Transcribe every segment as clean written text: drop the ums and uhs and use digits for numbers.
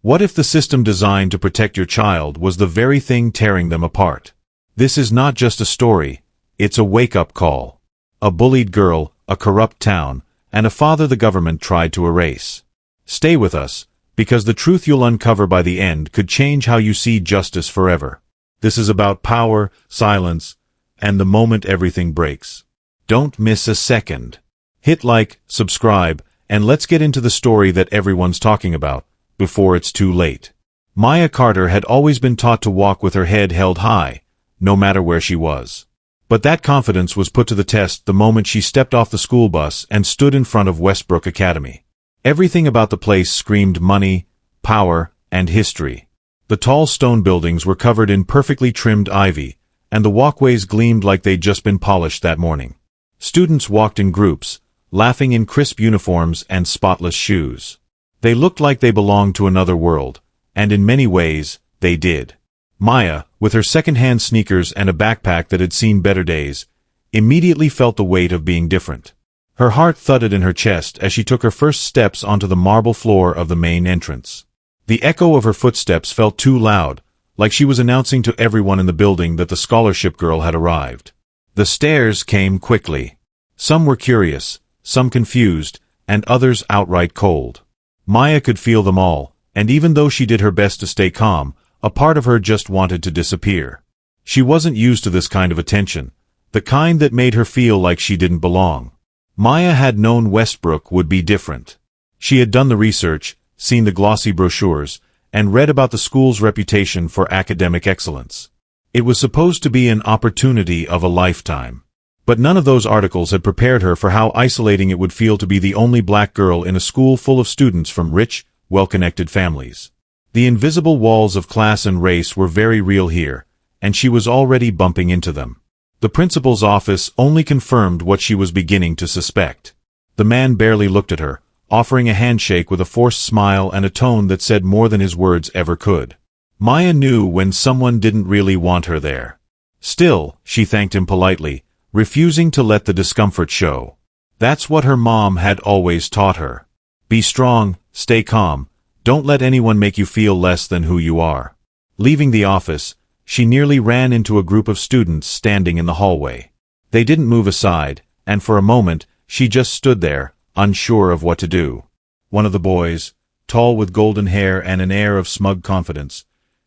What if the system designed to protect your child was the very thing tearing them apart? This is not just a story, it's a wake-up call. A bullied girl, a corrupt town, and a father the government tried to erase. Stay with us, because the truth you'll uncover by the end could change how you see justice forever. This is about power, silence, and the moment everything breaks. Don't miss a second. Hit like, subscribe, and let's get into the story that everyone's talking about, before it's too late. Maya Carter had always been taught to walk with her head held high, no matter where she was. But that confidence was put to the test the moment she stepped off the school bus and stood in front of Westbrook Academy. Everything about the place screamed money, power, and history. The tall stone buildings were covered in perfectly trimmed ivy, and the walkways gleamed like they'd just been polished that morning. Students walked in groups, laughing in crisp uniforms and spotless shoes. They looked like they belonged to another world, and in many ways, they did. Maya, with her second-hand sneakers and a backpack that had seen better days, immediately felt the weight of being different. Her heart thudded in her chest as she took her first steps onto the marble floor of the main entrance. The echo of her footsteps felt too loud, like she was announcing to everyone in the building that the scholarship girl had arrived. The stares came quickly. Some were curious, some confused, and others outright cold. Maya could feel them all, and even though she did her best to stay calm, a part of her just wanted to disappear. She wasn't used to this kind of attention, the kind that made her feel like she didn't belong. Maya had known Westbrook would be different. She had done the research, seen the glossy brochures, and read about the school's reputation for academic excellence. It was supposed to be an opportunity of a lifetime. But none of those articles had prepared her for how isolating it would feel to be the only black girl in a school full of students from rich, well-connected families. The invisible walls of class and race were very real here, and she was already bumping into them. The principal's office only confirmed what she was beginning to suspect. The man barely looked at her, offering a handshake with a forced smile and a tone that said more than his words ever could. Maya knew when someone didn't really want her there. Still, she thanked him politely, refusing to let the discomfort show. That's what her mom had always taught her. Be strong, stay calm, don't let anyone make you feel less than who you are. Leaving the office, she nearly ran into a group of students standing in the hallway. They didn't move aside, and for a moment, she just stood there, unsure of what to do. One of the boys, tall with golden hair and an air of smug confidence,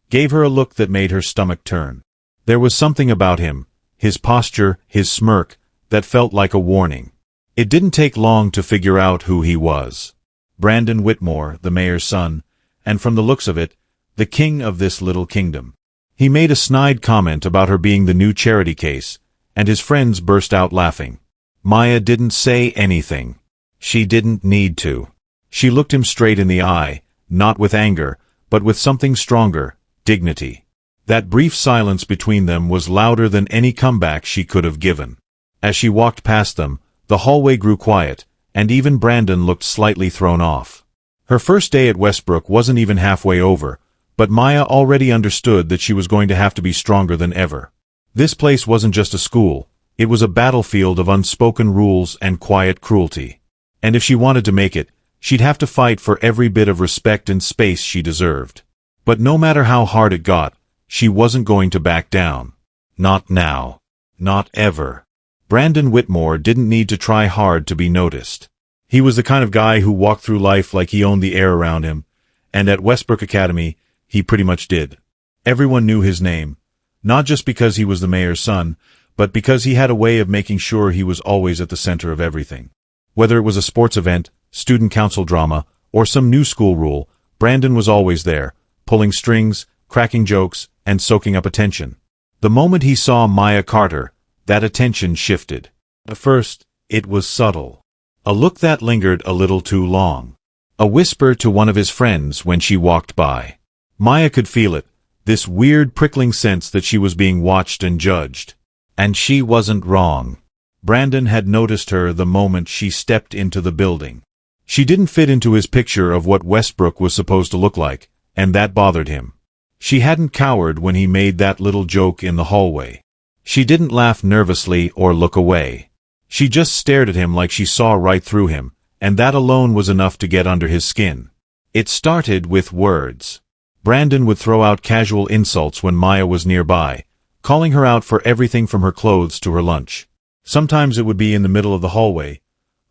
gave her a look that made her stomach turn. There was something about him, his posture, his smirk, that felt like a warning. It didn't take long to figure out who he was. Brandon Whitmore, the mayor's son, and from the looks of it, the king of this little kingdom. He made a snide comment about her being the new charity case, and his friends burst out laughing. Maya didn't say anything. She didn't need to. She looked him straight in the eye, not with anger, but with something stronger, dignity. That brief silence between them was louder than any comeback she could have given. As she walked past them, the hallway grew quiet, and even Brandon looked slightly thrown off. Her first day at Westbrook wasn't even halfway over, but Maya already understood that she was going to have to be stronger than ever. This place wasn't just a school, it was a battlefield of unspoken rules and quiet cruelty. And if she wanted to make it, she'd have to fight for every bit of respect and space she deserved. But no matter how hard it got, she wasn't going to back down. Not now. Not ever. Brandon Whitmore didn't need to try hard to be noticed. He was the kind of guy who walked through life like he owned the air around him, and at Westbrook Academy, he pretty much did. Everyone knew his name, not just because he was the mayor's son, but because he had a way of making sure he was always at the center of everything. Whether it was a sports event, student council drama, or some new school rule, Brandon was always there, pulling strings, cracking jokes, and soaking up attention. The moment he saw Maya Carter, that attention shifted. At first, it was subtle. A look that lingered a little too long. A whisper to one of his friends when she walked by. Maya could feel it, this weird prickling sense that she was being watched and judged. And she wasn't wrong. Brandon had noticed her the moment she stepped into the building. She didn't fit into his picture of what Westbrook was supposed to look like, and that bothered him. She hadn't cowered when he made that little joke in the hallway. She didn't laugh nervously or look away. She just stared at him like she saw right through him, and that alone was enough to get under his skin. It started with words. Brandon would throw out casual insults when Maya was nearby, calling her out for everything from her clothes to her lunch. Sometimes it would be in the middle of the hallway,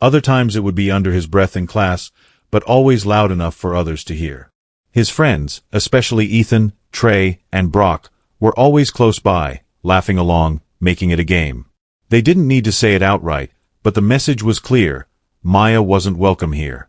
other times it would be under his breath in class, but always loud enough for others to hear. His friends, especially Ethan, Trey, and Brock, were always close by, laughing along, making it a game. They didn't need to say it outright, but the message was clear: Maya wasn't welcome here.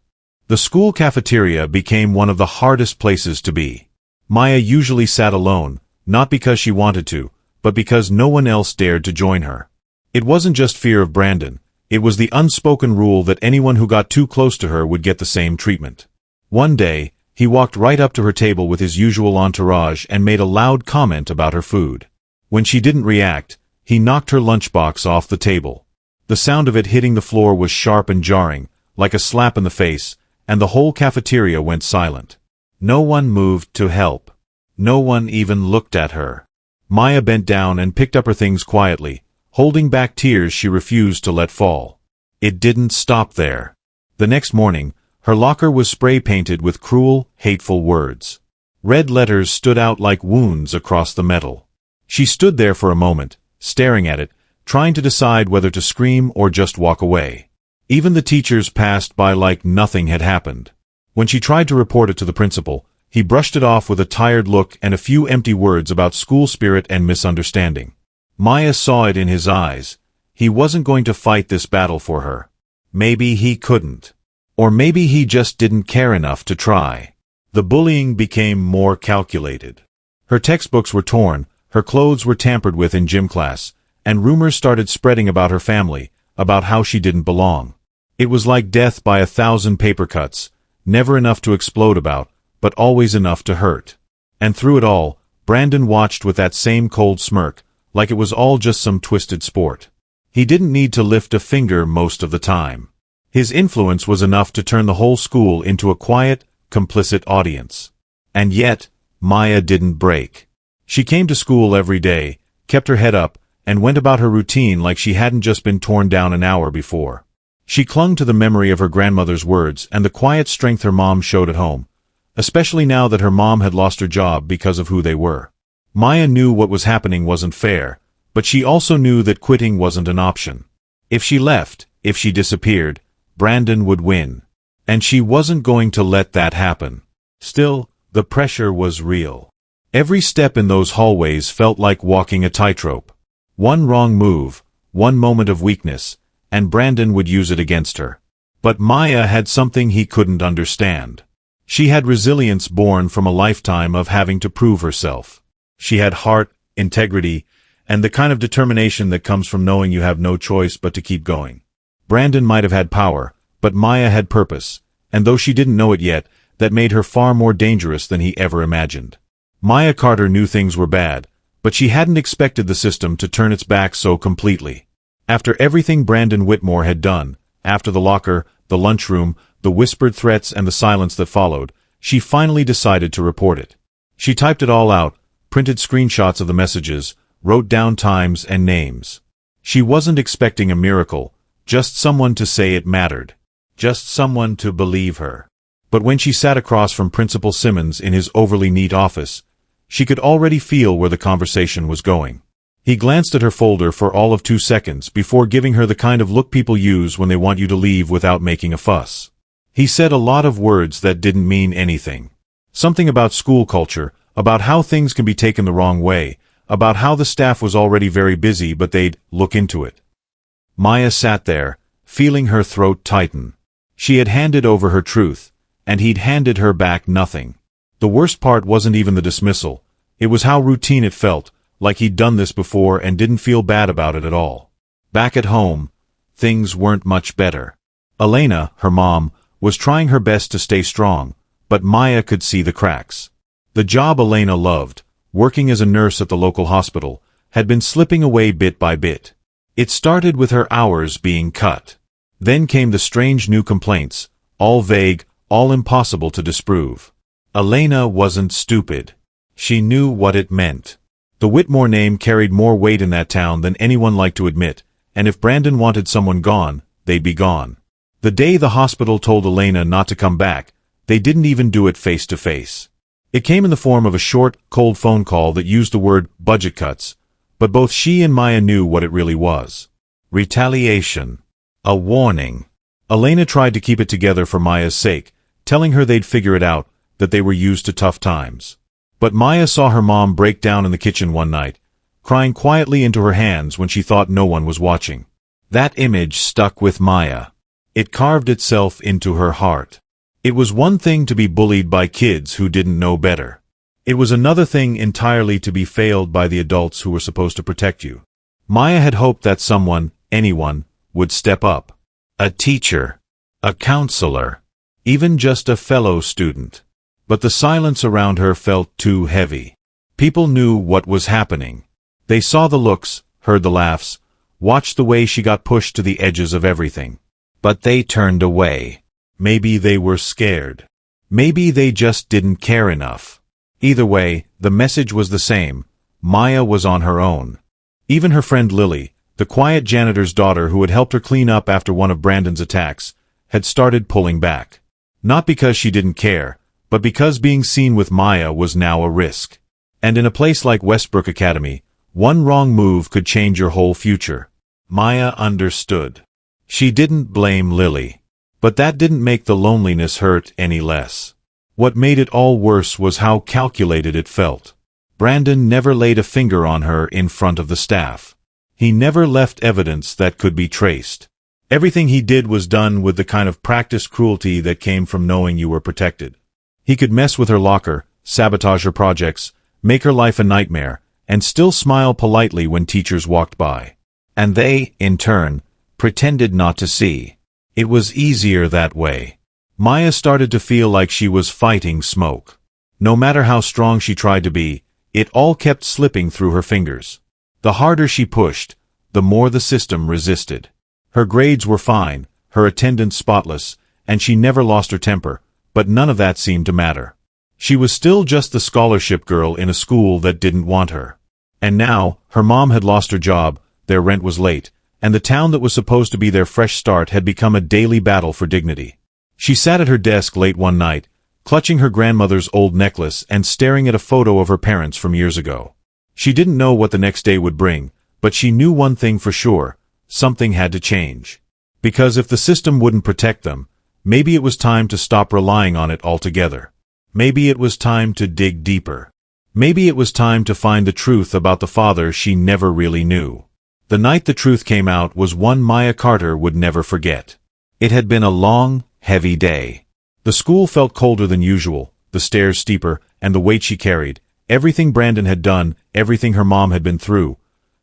The school cafeteria became one of the hardest places to be. Maya usually sat alone, not because she wanted to, but because no one else dared to join her. It wasn't just fear of Brandon, it was the unspoken rule that anyone who got too close to her would get the same treatment. One day, he walked right up to her table with his usual entourage and made a loud comment about her food. When she didn't react, he knocked her lunchbox off the table. The sound of it hitting the floor was sharp and jarring, like a slap in the face, and the whole cafeteria went silent. No one moved to help. No one even looked at her. Maya bent down and picked up her things quietly, holding back tears she refused to let fall. It didn't stop there. The next morning, her locker was spray-painted with cruel, hateful words. Red letters stood out like wounds across the metal. She stood there for a moment, staring at it, trying to decide whether to scream or just walk away. Even the teachers passed by like nothing had happened. When she tried to report it to the principal, he brushed it off with a tired look and a few empty words about school spirit and misunderstanding. Maya saw it in his eyes. He wasn't going to fight this battle for her. Maybe he couldn't. Or maybe he just didn't care enough to try. The bullying became more calculated. Her textbooks were torn, her clothes were tampered with in gym class, and rumors started spreading about her family, about how she didn't belong. It was like death by 1,000 paper cuts, never enough to explode about, but always enough to hurt. And through it all, Brandon watched with that same cold smirk, like it was all just some twisted sport. He didn't need to lift a finger most of the time. His influence was enough to turn the whole school into a quiet, complicit audience. And yet, Maya didn't break. She came to school every day, kept her head up, and went about her routine like she hadn't just been torn down an hour before. She clung to the memory of her grandmother's words and the quiet strength her mom showed at home, especially now that her mom had lost her job because of who they were. Maya knew what was happening wasn't fair, but she also knew that quitting wasn't an option. If she left, if she disappeared, Brandon would win. And she wasn't going to let that happen. Still, the pressure was real. Every step in those hallways felt like walking a tightrope. One wrong move, one moment of weakness, and Brandon would use it against her. But Maya had something he couldn't understand. She had resilience born from a lifetime of having to prove herself. She had heart, integrity, and the kind of determination that comes from knowing you have no choice but to keep going. Brandon might have had power, but Maya had purpose, and though she didn't know it yet, that made her far more dangerous than he ever imagined. Maya Carter knew things were bad, but she hadn't expected the system to turn its back so completely. After everything Brandon Whitmore had done, after the locker, the lunchroom, the whispered threats and the silence that followed, she finally decided to report it. She typed it all out, printed screenshots of the messages, wrote down times and names. She wasn't expecting a miracle, just someone to say it mattered. Just someone to believe her. But when she sat across from Principal Simmons in his overly neat office, she could already feel where the conversation was going. He glanced at her folder for all of 2 seconds before giving her the kind of look people use when they want you to leave without making a fuss. He said a lot of words that didn't mean anything. Something about school culture, about how things can be taken the wrong way, about how the staff was already very busy but they'd look into it. Maya sat there, feeling her throat tighten. She had handed over her truth, and he'd handed her back nothing. The worst part wasn't even the dismissal. It was how routine it felt, like he'd done this before and didn't feel bad about it at all. Back at home, things weren't much better. Elena, her mom, was trying her best to stay strong, but Maya could see the cracks. The job Elena loved, working as a nurse at the local hospital, had been slipping away bit by bit. It started with her hours being cut. Then came the strange new complaints, all vague, all impossible to disprove. Elena wasn't stupid. She knew what it meant. The Whitmore name carried more weight in that town than anyone liked to admit, and if Brandon wanted someone gone, they'd be gone. The day the hospital told Elena not to come back, They didn't even do it face to face. It came in the form of a short, cold phone call that used the word budget cuts, but both she and Maya knew what it really was. Retaliation. A warning. Elena tried to keep it together for Maya's sake, telling her they'd figure it out, that they were used to tough times. But Maya saw her mom break down in the kitchen one night, crying quietly into her hands when she thought no one was watching. That image stuck with Maya. It carved itself into her heart. It was one thing to be bullied by kids who didn't know better. It was another thing entirely to be failed by the adults who were supposed to protect you. Maya had hoped that someone, anyone, would step up. A teacher. A counselor. Even just a fellow student. But the silence around her felt too heavy. People knew what was happening. They saw the looks, heard the laughs, watched the way she got pushed to the edges of everything. But they turned away. Maybe they were scared. Maybe they just didn't care enough. Either way, the message was the same. Maya was on her own. Even her friend Lily, the quiet janitor's daughter who had helped her clean up after one of Brandon's attacks, had started pulling back. Not because she didn't care, but because being seen with Maya was now a risk. And in a place like Westbrook Academy, one wrong move could change your whole future. Maya understood. She didn't blame Lily. But that didn't make the loneliness hurt any less. What made it all worse was how calculated it felt. Brandon never laid a finger on her in front of the staff. He never left evidence that could be traced. Everything he did was done with the kind of practiced cruelty that came from knowing you were protected. He could mess with her locker, sabotage her projects, make her life a nightmare, and still smile politely when teachers walked by. And they, in turn, pretended not to see. It was easier that way. Maya started to feel like she was fighting smoke. No matter how strong she tried to be, it all kept slipping through her fingers. The harder she pushed, the more the system resisted. Her grades were fine, her attendance spotless, and she never lost her temper, but none of that seemed to matter. She was still just the scholarship girl in a school that didn't want her. And now, her mom had lost her job, their rent was late, and the town that was supposed to be their fresh start had become a daily battle for dignity. She sat at her desk late one night, clutching her grandmother's old necklace and staring at a photo of her parents from years ago. She didn't know what the next day would bring, but she knew one thing for sure: something had to change. Because if the system wouldn't protect them, maybe it was time to stop relying on it altogether. Maybe it was time to dig deeper. Maybe it was time to find the truth about the father she never really knew. The night the truth came out was one Maya Carter would never forget. It had been a long, heavy day. The school felt colder than usual, the stairs steeper, and the weight she carried, everything Brandon had done, everything her mom had been through,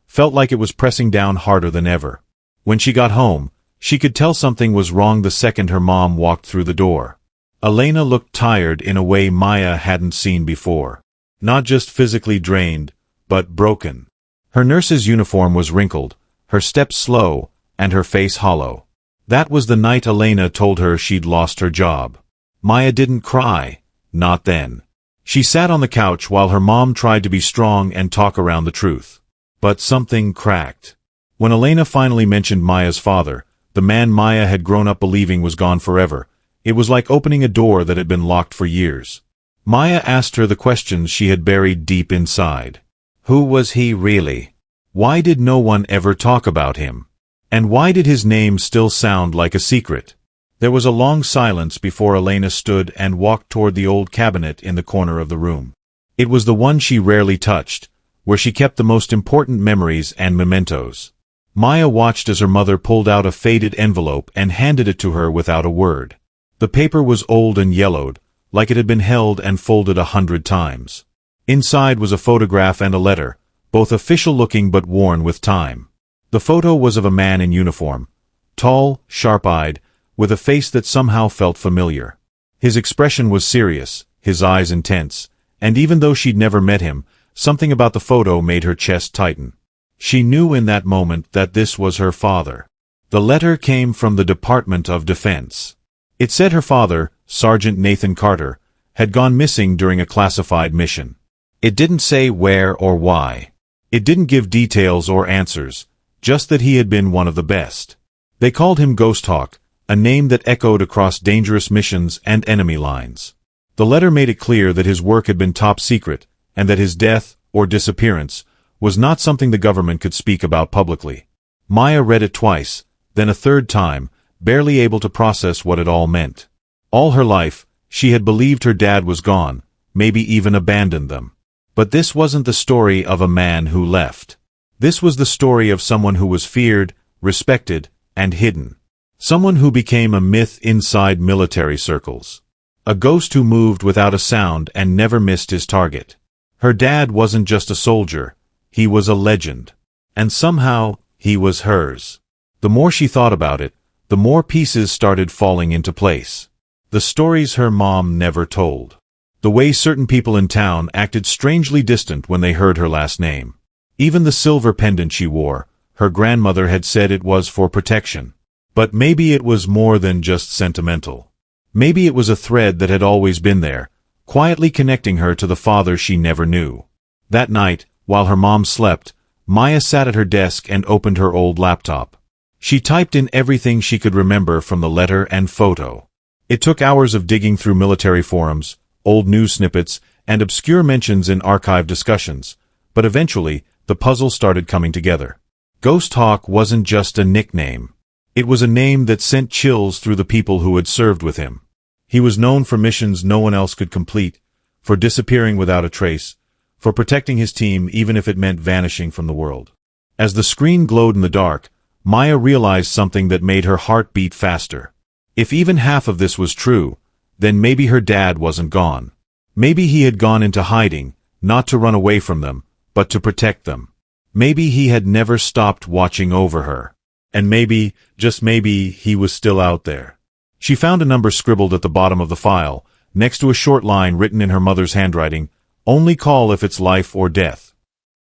felt like it was pressing down harder than ever. When she got home, she could tell something was wrong the second her mom walked through the door. Elena looked tired in a way Maya hadn't seen before. Not just physically drained, but broken. Her nurse's uniform was wrinkled, her steps slow, and her face hollow. That was the night Elena told her she'd lost her job. Maya didn't cry, not then. She sat on the couch while her mom tried to be strong and talk around the truth. But something cracked. When Elena finally mentioned Maya's father, the man Maya had grown up believing was gone forever, it was like opening a door that had been locked for years. Maya asked her the questions she had buried deep inside. Who was he really? Why did no one ever talk about him? And why did his name still sound like a secret? There was a long silence before Elena stood and walked toward the old cabinet in the corner of the room. It was the one she rarely touched, where she kept the most important memories and mementos. Maya watched as her mother pulled out a faded envelope and handed it to her without a word. The paper was old and yellowed, like it had been held and folded 100 times. Inside was a photograph and a letter, both official-looking but worn with time. The photo was of a man in uniform, tall, sharp-eyed, with a face that somehow felt familiar. His expression was serious, his eyes intense, and even though she'd never met him, something about the photo made her chest tighten. She knew in that moment that this was her father. The letter came from the Department of Defense. It said her father, Sergeant Nathan Carter, had gone missing during a classified mission. It didn't say where or why. It didn't give details or answers, just that he had been one of the best. They called him Ghost Hawk, a name that echoed across dangerous missions and enemy lines. The letter made it clear that his work had been top secret, and that his death, or disappearance, was not something the government could speak about publicly. Maya read it twice, then a third time, barely able to process what it all meant. All her life, she had believed her dad was gone, maybe even abandoned them. But this wasn't the story of a man who left. This was the story of someone who was feared, respected, and hidden. Someone who became a myth inside military circles. A ghost who moved without a sound and never missed his target. Her dad wasn't just a soldier, he was a legend. And somehow, he was hers. The more she thought about it, the more pieces started falling into place. The stories her mom never told. The way certain people in town acted strangely distant when they heard her last name. Even the silver pendant she wore, her grandmother had said it was for protection. But maybe it was more than just sentimental. Maybe it was a thread that had always been there, quietly connecting her to the father she never knew. That night, while her mom slept, Maya sat at her desk and opened her old laptop. She typed in everything she could remember from the letter and photo. It took hours of digging through military forums, old news snippets, and obscure mentions in archive discussions, but eventually, the puzzle started coming together. Ghost Hawk wasn't just a nickname. It was a name that sent chills through the people who had served with him. He was known for missions no one else could complete, for disappearing without a trace, for protecting his team even if it meant vanishing from the world. As the screen glowed in the dark, Maya realized something that made her heart beat faster. If even half of this was true, then maybe her dad wasn't gone. Maybe he had gone into hiding, not to run away from them, but to protect them. Maybe he had never stopped watching over her. And maybe, just maybe, he was still out there. She found a number scribbled at the bottom of the file, next to a short line written in her mother's handwriting, "Only call if it's life or death."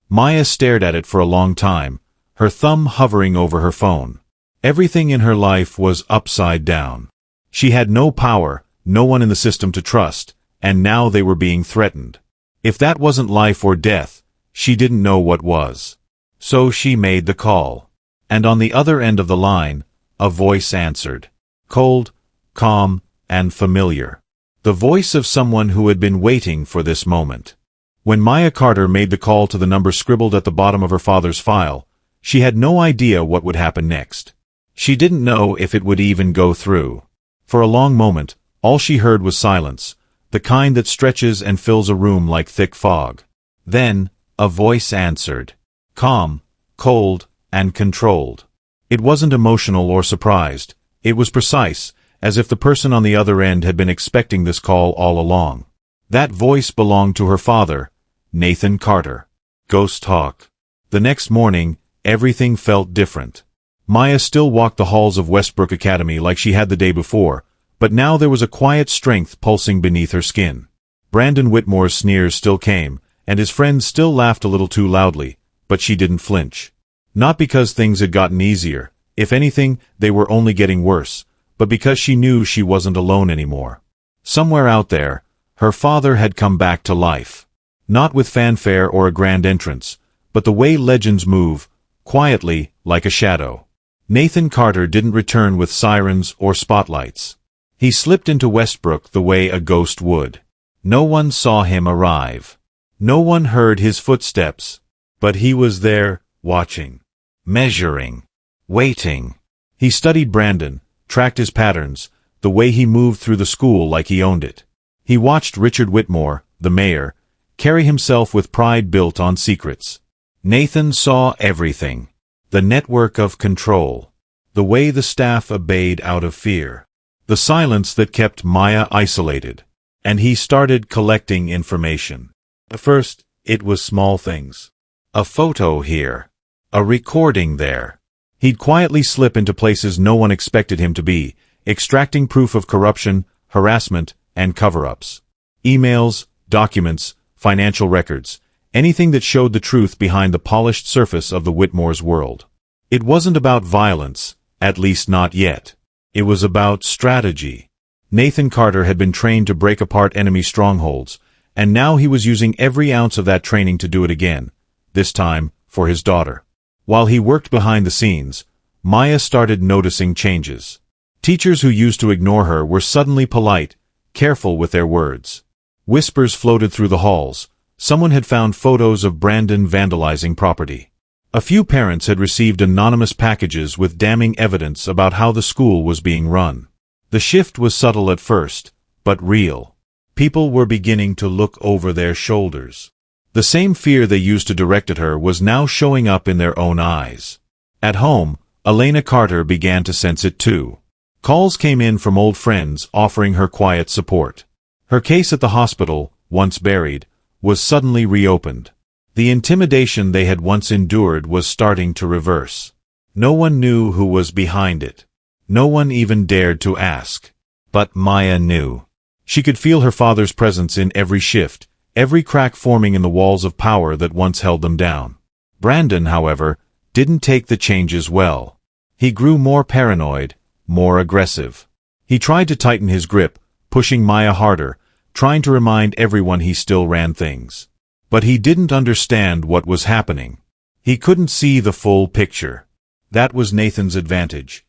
Maya stared at it for a long time, her thumb hovering over her phone. Everything in her life was upside down. She had no power, no one in the system to trust, and now they were being threatened. If that wasn't life or death, she didn't know what was. So she made the call. And on the other end of the line, a voice answered. Cold, calm, and familiar. The voice of someone who had been waiting for this moment. When Maya Carter made the call to the number scribbled at the bottom of her father's file, she had no idea what would happen next. She didn't know if it would even go through. For a long moment, all she heard was silence, the kind that stretches and fills a room like thick fog. Then, a voice answered. Calm, cold, and controlled. It wasn't emotional or surprised. It was precise, as if the person on the other end had been expecting this call all along. That voice belonged to her father, Nathan Carter. Ghost Hawk. The next morning, everything felt different. Maya still walked the halls of Westbrook Academy like she had the day before, but now there was a quiet strength pulsing beneath her skin. Brandon Whitmore's sneers still came, and his friends still laughed a little too loudly, but she didn't flinch. Not because things had gotten easier, if anything, they were only getting worse, but because she knew she wasn't alone anymore. Somewhere out there, her father had come back to life. Not with fanfare or a grand entrance, but the way legends move, quietly, like a shadow. Nathan Carter didn't return with sirens or spotlights. He slipped into Westbrook the way a ghost would. No one saw him arrive. No one heard his footsteps. But he was there, watching. Measuring. Waiting. He studied Brandon, tracked his patterns, the way he moved through the school like he owned it. He watched Richard Whitmore, the mayor, carry himself with pride built on secrets. Nathan saw everything. The network of control. The way the staff obeyed out of fear. The silence that kept Maya isolated. And he started collecting information. At first, it was small things. A photo here. A recording there. He'd quietly slip into places no one expected him to be, extracting proof of corruption, harassment, and cover-ups. Emails, documents, financial records, anything that showed the truth behind the polished surface of the Whitmore's world. It wasn't about violence, at least not yet. It was about strategy. Nathan Carter had been trained to break apart enemy strongholds, and now he was using every ounce of that training to do it again, this time for his daughter. While he worked behind the scenes, Maya started noticing changes. Teachers who used to ignore her were suddenly polite, careful with their words. Whispers floated through the halls. Someone had found photos of Brandon vandalizing property. A few parents had received anonymous packages with damning evidence about how the school was being run. The shift was subtle at first, but real. People were beginning to look over their shoulders. The same fear they used to direct at her was now showing up in their own eyes. At home, Elena Carter began to sense it too. Calls came in from old friends offering her quiet support. Her case at the hospital, once buried, was suddenly reopened. The intimidation they had once endured was starting to reverse. No one knew who was behind it. No one even dared to ask. But Maya knew. She could feel her father's presence in every shift, every crack forming in the walls of power that once held them down. Brandon, however, didn't take the changes well. He grew more paranoid, more aggressive. He tried to tighten his grip, pushing Maya harder, trying to remind everyone he still ran things. But he didn't understand what was happening. He couldn't see the full picture. That was Nathan's advantage.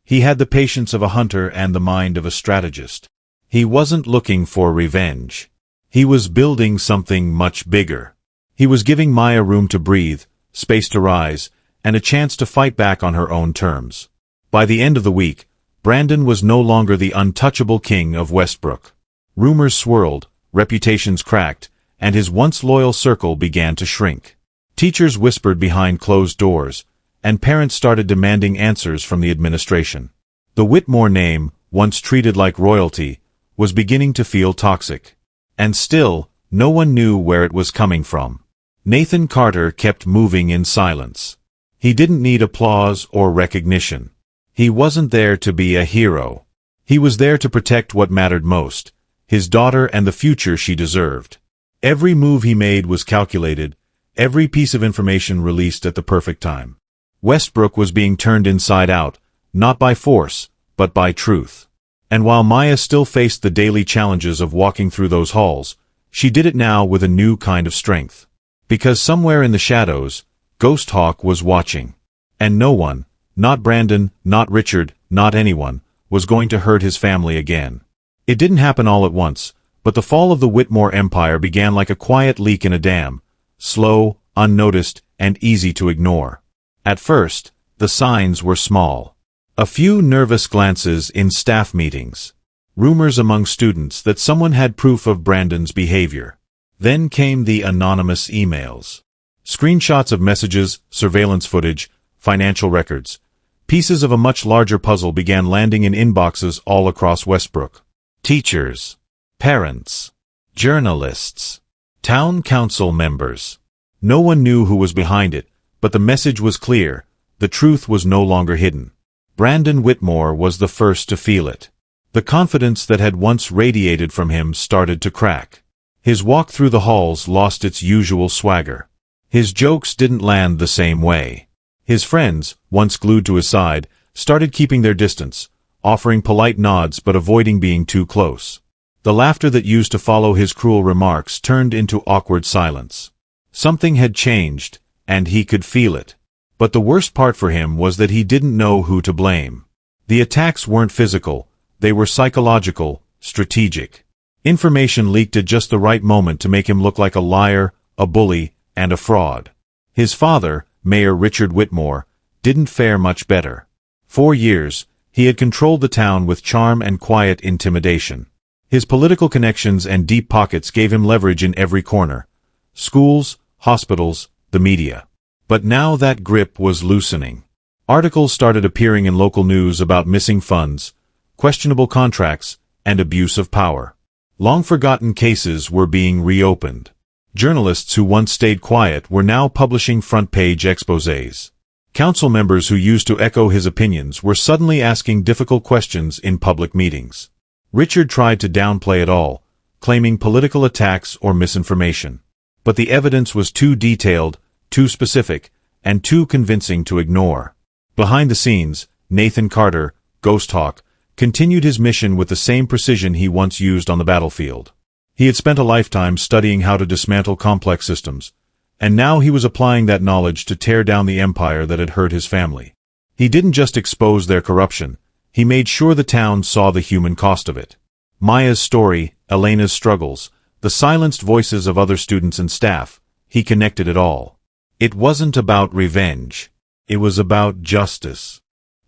He had the patience of a hunter and the mind of a strategist. He wasn't looking for revenge. He was building something much bigger. He was giving Maya room to breathe, space to rise, and a chance to fight back on her own terms. By the end of the week, Brandon was no longer the untouchable king of Westbrook. Rumors swirled, reputations cracked, and his once loyal circle began to shrink. Teachers whispered behind closed doors, and parents started demanding answers from the administration. The Whitmore name, once treated like royalty, was beginning to feel toxic. And still, no one knew where it was coming from. Nathan Carter kept moving in silence. He didn't need applause or recognition. He wasn't there to be a hero. He was there to protect what mattered most, his daughter and the future she deserved. Every move he made was calculated, every piece of information released at the perfect time. Westbrook was being turned inside out, not by force, but by truth. And while Maya still faced the daily challenges of walking through those halls, she did it now with a new kind of strength. Because somewhere in the shadows, Ghost Hawk was watching. And no one, not Brandon, not Richard, not anyone, was going to hurt his family again. It didn't happen all at once, but the fall of the Whitmore Empire began like a quiet leak in a dam, slow, unnoticed, and easy to ignore. At first, the signs were small. A few nervous glances in staff meetings. Rumors among students that someone had proof of Brandon's behavior. Then came the anonymous emails. Screenshots of messages, surveillance footage, financial records. Pieces of a much larger puzzle began landing in inboxes all across Westbrook. Teachers, parents, journalists, town council members. No one knew who was behind it, but the message was clear. The truth was no longer hidden. Brandon Whitmore was the first to feel it. The confidence that had once radiated from him started to crack. His walk through the halls lost its usual swagger. His jokes didn't land the same way. His friends, once glued to his side, started keeping their distance, offering polite nods but avoiding being too close. The laughter that used to follow his cruel remarks turned into awkward silence. Something had changed, and he could feel it. But the worst part for him was that he didn't know who to blame. The attacks weren't physical, they were psychological, strategic. Information leaked at just the right moment to make him look like a liar, a bully, and a fraud. His father, Mayor Richard Whitmore, didn't fare much better. For years, he had controlled the town with charm and quiet intimidation. His political connections and deep pockets gave him leverage in every corner. Schools, hospitals, the media. But now that grip was loosening. Articles started appearing in local news about missing funds, questionable contracts, and abuse of power. Long-forgotten cases were being reopened. Journalists who once stayed quiet were now publishing front-page exposés. Council members who used to echo his opinions were suddenly asking difficult questions in public meetings. Richard tried to downplay it all, claiming political attacks or misinformation. But the evidence was too detailed, too specific, and too convincing to ignore. Behind the scenes, Nathan Carter, Ghost Hawk, continued his mission with the same precision he once used on the battlefield. He had spent a lifetime studying how to dismantle complex systems, and now he was applying that knowledge to tear down the empire that had hurt his family. He didn't just expose their corruption, He made sure the town saw the human cost of it. Maya's story, Elena's struggles, the silenced voices of other students and staff, he connected it all. It wasn't about revenge. It was about justice.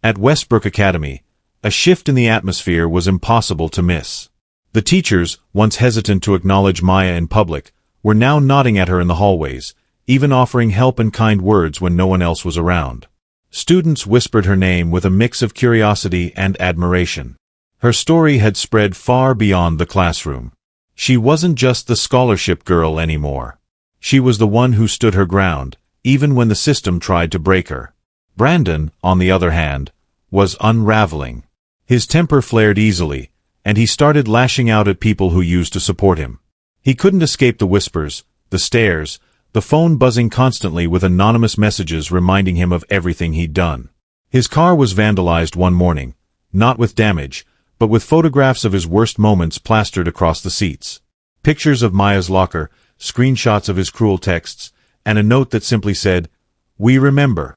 At Westbrook Academy, a shift in the atmosphere was impossible to miss. The teachers, once hesitant to acknowledge Maya in public, were now nodding at her in the hallways, even offering help and kind words when no one else was around. Students whispered her name with a mix of curiosity and admiration. Her story had spread far beyond the classroom. She wasn't just the scholarship girl anymore. She was the one who stood her ground, even when the system tried to break her. Brandon, on the other hand, was unraveling. His temper flared easily, and he started lashing out at people who used to support him. He couldn't escape the whispers, the stares, the phone buzzing constantly with anonymous messages reminding him of everything he'd done. His car was vandalized one morning, not with damage, but with photographs of his worst moments plastered across the seats. Pictures of Maya's locker, screenshots of his cruel texts, and a note that simply said, "We remember."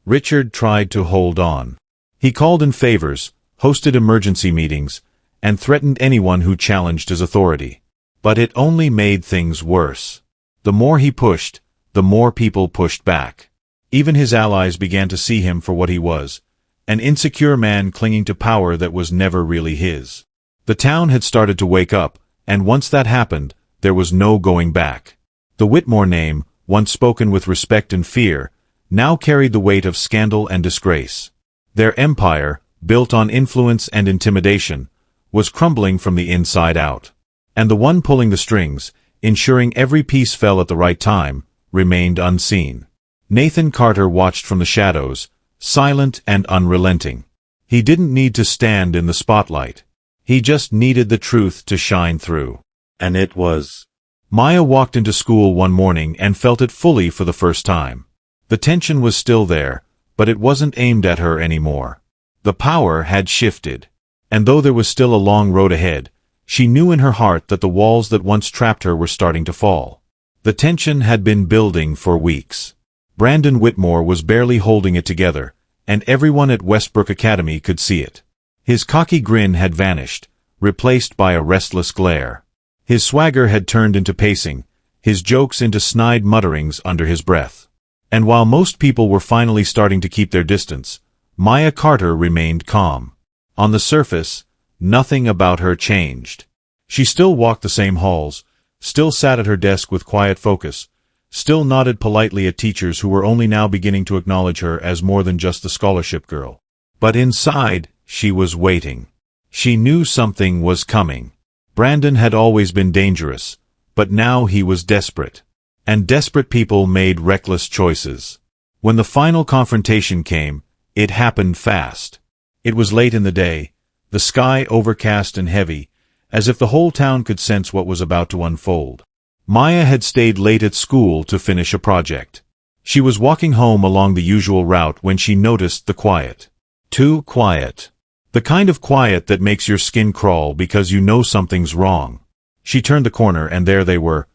Richard tried to hold on. He called in favors, hosted emergency meetings, and threatened anyone who challenged his authority. But it only made things worse. The more he pushed, the more people pushed back. Even his allies began to see him for what he was, an insecure man clinging to power that was never really his. The town had started to wake up, and once that happened, there was no going back. The Whitmore name, once spoken with respect and fear, now carried the weight of scandal and disgrace. Their empire, built on influence and intimidation, was crumbling from the inside out. And the one pulling the strings, ensuring every piece fell at the right time, remained unseen. Nathan Carter watched from the shadows, silent and unrelenting. He didn't need to stand in the spotlight. He just needed the truth to shine through. And it was. Maya walked into school one morning and felt it fully for the first time. The tension was still there, but it wasn't aimed at her anymore. The power had shifted. And though there was still a long road ahead, she knew in her heart that the walls that once trapped her were starting to fall. The tension had been building for weeks. Brandon Whitmore was barely holding it together, and everyone at Westbrook Academy could see it. His cocky grin had vanished, replaced by a restless glare. His swagger had turned into pacing, his jokes into snide mutterings under his breath. And while most people were finally starting to keep their distance, Maya Carter remained calm. On the surface, nothing about her changed. She still walked the same halls, still sat at her desk with quiet focus, still nodded politely at teachers who were only now beginning to acknowledge her as more than just the scholarship girl. But inside, she was waiting. She knew something was coming. Brandon had always been dangerous, but now he was desperate. And desperate people made reckless choices. When the final confrontation came, it happened fast. It was late in the day, the sky overcast and heavy, as if the whole town could sense what was about to unfold. Maya had stayed late at school to finish a project. She was walking home along the usual route when she noticed the quiet. Too quiet. The kind of quiet that makes your skin crawl because you know something's wrong. She turned the corner and there they were,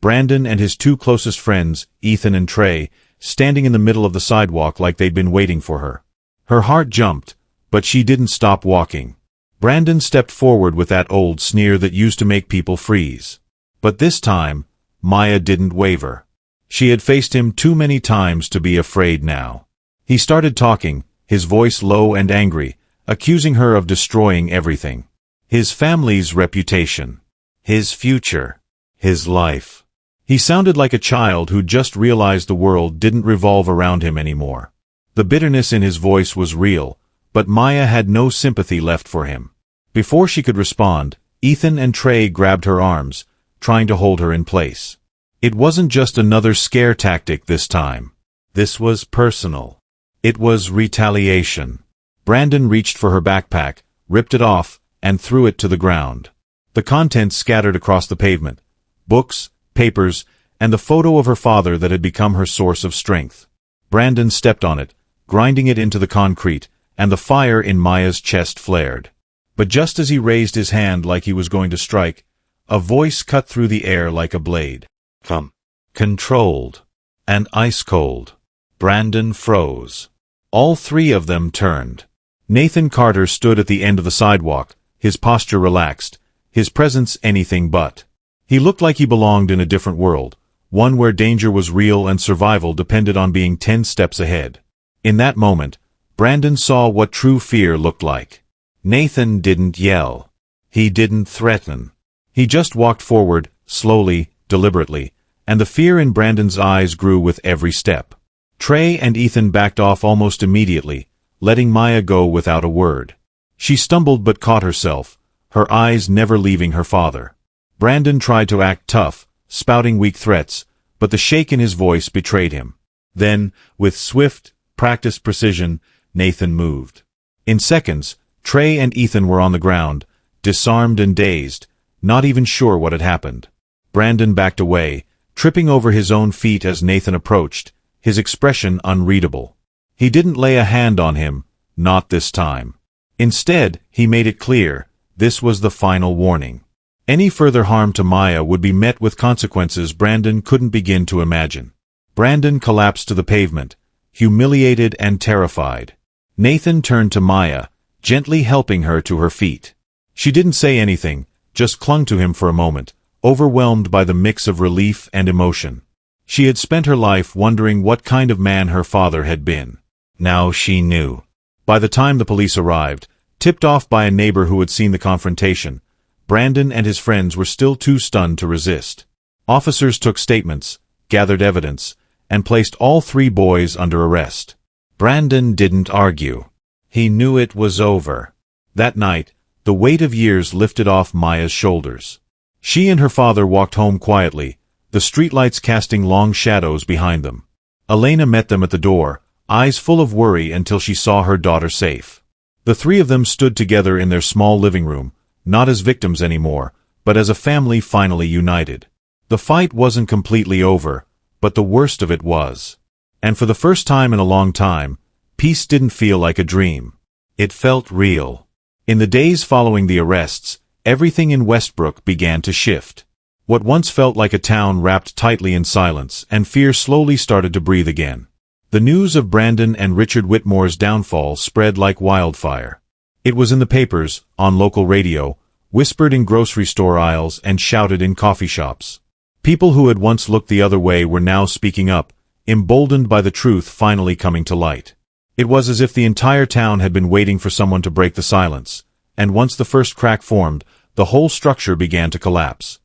Brandon and his two closest friends, Ethan and Trey, standing in the middle of the sidewalk like they'd been waiting for her. Her heart jumped, but she didn't stop walking. Brandon stepped forward with that old sneer that used to make people freeze. But this time, Maya didn't waver. She had faced him too many times to be afraid now. He started talking, his voice low and angry, accusing her of destroying everything. His family's reputation. His future. His life. He sounded like a child who just realized the world didn't revolve around him anymore. The bitterness in his voice was real, but Maya had no sympathy left for him. Before she could respond, Ethan and Trey grabbed her arms, trying to hold her in place. It wasn't just another scare tactic this time. This was personal. It was retaliation. Brandon reached for her backpack, ripped it off, and threw it to the ground. The contents scattered across the pavement. Books, papers, and the photo of her father that had become her source of strength. Brandon stepped on it, grinding it into the concrete, and the fire in Maya's chest flared. But just as he raised his hand like he was going to strike, a voice cut through the air like a blade. Come. Controlled. And ice-cold. Brandon froze. All three of them turned. Nathan Carter stood at the end of the sidewalk, his posture relaxed, his presence anything but. He looked like he belonged in a different world, one where danger was real and survival depended on being 10 steps ahead. In that moment, Brandon saw what true fear looked like. Nathan didn't yell. He didn't threaten. He just walked forward, slowly, deliberately, and the fear in Brandon's eyes grew with every step. Trey and Ethan backed off almost immediately, letting Maya go without a word. She stumbled but caught herself, her eyes never leaving her father. Brandon tried to act tough, spouting weak threats, but the shake in his voice betrayed him. Then, with swift, practiced precision, Nathan moved. In seconds, Trey and Ethan were on the ground, disarmed and dazed, not even sure what had happened. Brandon backed away, tripping over his own feet as Nathan approached, his expression unreadable. He didn't lay a hand on him, not this time. Instead, he made it clear, this was the final warning. Any further harm to Maya would be met with consequences Brandon couldn't begin to imagine. Brandon collapsed to the pavement, humiliated and terrified. Nathan turned to Maya, gently helping her to her feet. She didn't say anything, just clung to him for a moment, overwhelmed by the mix of relief and emotion. She had spent her life wondering what kind of man her father had been. Now she knew. By the time the police arrived, tipped off by a neighbor who had seen the confrontation, Brandon and his friends were still too stunned to resist. Officers took statements, gathered evidence, and placed all 3 boys under arrest. Brandon didn't argue. He knew it was over. That night, the weight of years lifted off Maya's shoulders. She and her father walked home quietly, the streetlights casting long shadows behind them. Elena met them at the door, eyes full of worry until she saw her daughter safe. The 3 of them stood together in their small living room, not as victims anymore, but as a family finally united. The fight wasn't completely over, but the worst of it was. And for the first time in a long time, peace didn't feel like a dream. It felt real. In the days following the arrests, everything in Westbrook began to shift. What once felt like a town wrapped tightly in silence, and fear slowly started to breathe again. The news of Brandon and Richard Whitmore's downfall spread like wildfire. It was in the papers, on local radio, whispered in grocery store aisles and shouted in coffee shops. People who had once looked the other way were now speaking up, emboldened by the truth finally coming to light. It was as if the entire town had been waiting for someone to break the silence, and once the first crack formed, the whole structure began to collapse.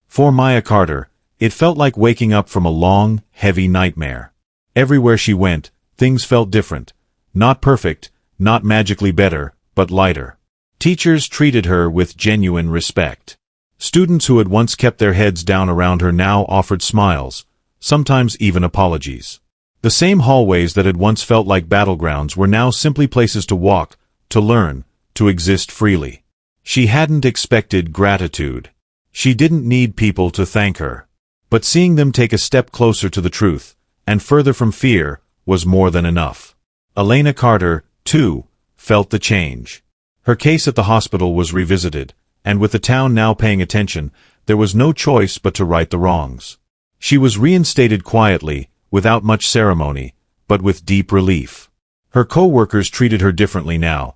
For Maya Carter, it felt like waking up from a long, heavy nightmare. Everywhere she went, things felt different. Not perfect, not magically better, but lighter. Teachers treated her with genuine respect. Students who had once kept their heads down around her now offered smiles, sometimes even apologies. The same hallways that had once felt like battlegrounds were now simply places to walk, to learn, to exist freely. She hadn't expected gratitude. She didn't need people to thank her. But seeing them take a step closer to the truth, and further from fear, was more than enough. Elena Carter, too, felt the change. Her case at the hospital was revisited, and with the town now paying attention, there was no choice but to right the wrongs. She was reinstated quietly, without much ceremony, but with deep relief. Her co-workers treated her differently now.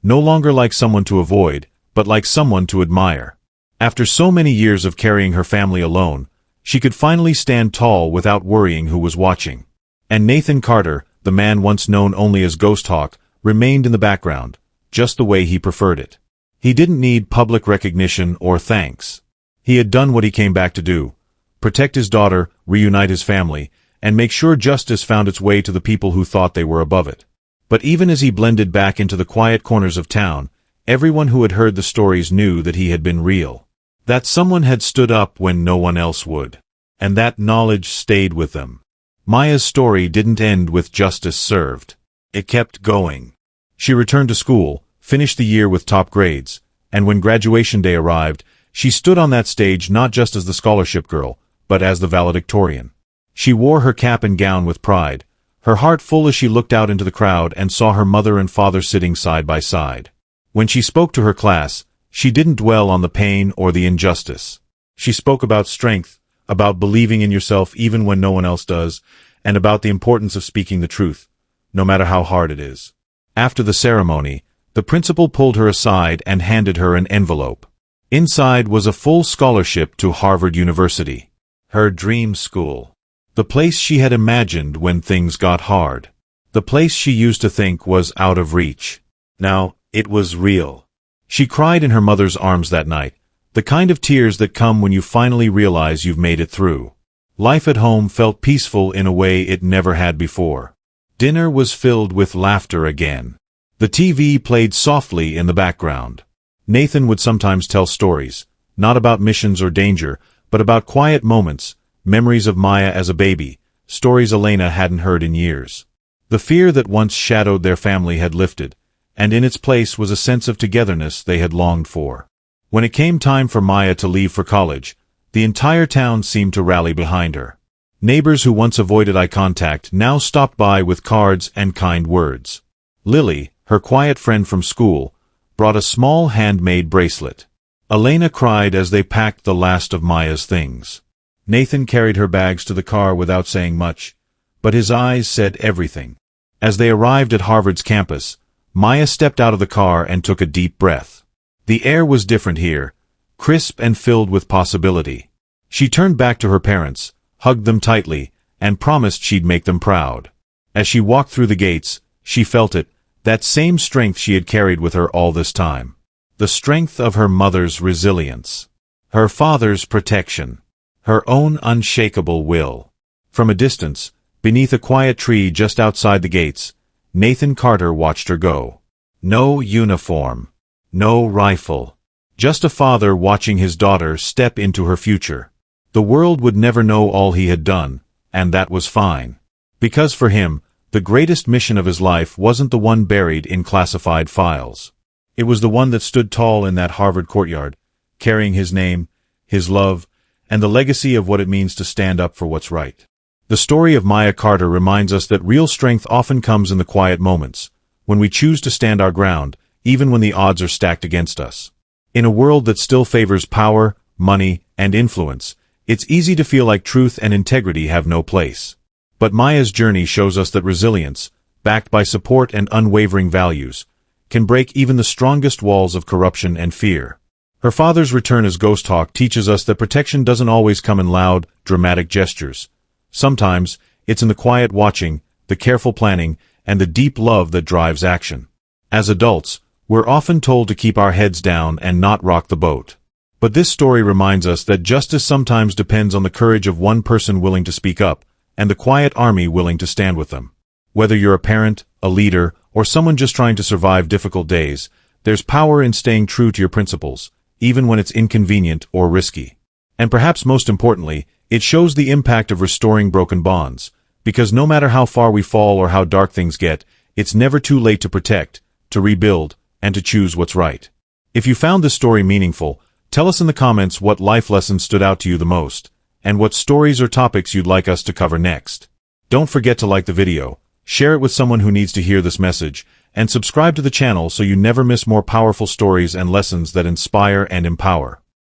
No longer like someone to avoid, but like someone to admire. After so many years of carrying her family alone, she could finally stand tall without worrying who was watching. And Nathan Carter, the man once known only as Ghost Hawk, remained in the background, just the way he preferred it. He didn't need public recognition or thanks. He had done what he came back to do: protect his daughter, reunite his family, and make sure justice found its way to the people who thought they were above it. But even as he blended back into the quiet corners of town, everyone who had heard the stories knew that he had been real. That someone had stood up when no one else would. And that knowledge stayed with them. Maya's story didn't end with justice served. It kept going. She returned to school, finished the year with top grades, and when graduation day arrived, she stood on that stage not just as the scholarship girl, but as the valedictorian. She wore her cap and gown with pride, her heart full as she looked out into the crowd and saw her mother and father sitting side by side. When she spoke to her class, she didn't dwell on the pain or the injustice. She spoke about strength, about believing in yourself even when no one else does, and about the importance of speaking the truth, no matter how hard it is. After the ceremony, the principal pulled her aside and handed her an envelope. Inside was a full scholarship to Harvard University. Her dream school. The place she had imagined when things got hard. The place she used to think was out of reach. Now, it was real. She cried in her mother's arms that night, the kind of tears that come when you finally realize you've made it through. Life at home felt peaceful in a way it never had before. Dinner was filled with laughter again. The TV played softly in the background. Nathan would sometimes tell stories, not about missions or danger, but about quiet moments, memories of Maya as a baby, stories Elena hadn't heard in years. The fear that once shadowed their family had lifted, and in its place was a sense of togetherness they had longed for. When it came time for Maya to leave for college, the entire town seemed to rally behind her. Neighbors who once avoided eye contact now stopped by with cards and kind words. Lily, her quiet friend from school, brought a small handmade bracelet. Elena cried as they packed the last of Maya's things. Nathan carried her bags to the car without saying much, but his eyes said everything. As they arrived at Harvard's campus, Maya stepped out of the car and took a deep breath. The air was different here, crisp and filled with possibility. She turned back to her parents, hugged them tightly, and promised she'd make them proud. As she walked through the gates, she felt it, that same strength she had carried with her all this time. The strength of her mother's resilience. Her father's protection. Her own unshakable will. From a distance, beneath a quiet tree just outside the gates, Nathan Carter watched her go. No uniform. No rifle. Just a father watching his daughter step into her future. The world would never know all he had done, and that was fine. Because for him, the greatest mission of his life wasn't the one buried in classified files. It was the one that stood tall in that Harvard courtyard, carrying his name, his love, and the legacy of what it means to stand up for what's right. The story of Maya Carter reminds us that real strength often comes in the quiet moments, when we choose to stand our ground, even when the odds are stacked against us. In a world that still favors power, money, and influence, it's easy to feel like truth and integrity have no place. But Maya's journey shows us that resilience, backed by support and unwavering values, can break even the strongest walls of corruption and fear. Her father's return as Ghost Hawk teaches us that protection doesn't always come in loud, dramatic gestures. Sometimes, it's in the quiet watching, the careful planning, and the deep love that drives action. As adults, we're often told to keep our heads down and not rock the boat. But this story reminds us that justice sometimes depends on the courage of one person willing to speak up, and the quiet army willing to stand with them. Whether you're a parent, a leader, or someone just trying to survive difficult days, there's power in staying true to your principles, even when it's inconvenient or risky. And perhaps most importantly, it shows the impact of restoring broken bonds, because no matter how far we fall or how dark things get, it's never too late to protect, to rebuild, and to choose what's right. If you found this story meaningful, tell us in the comments what life lessons stood out to you the most, and what stories or topics you'd like us to cover next. Don't forget to like the video, share it with someone who needs to hear this message, and subscribe to the channel so you never miss more powerful stories and lessons that inspire and empower.